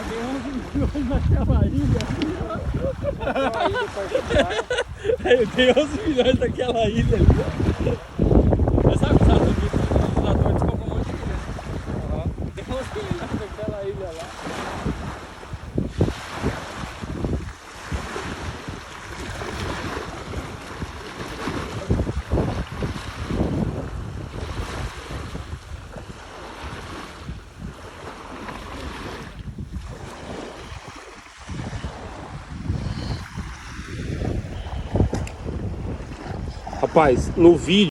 Paguei 11 milhões naquela ilha. Eu dei 11 milhões naquela ilha ali. Mas sabe que os Estados Unidos descobram um monte de ilha? Dei 11 milhões naquela ilha lá. Rapaz, no vídeo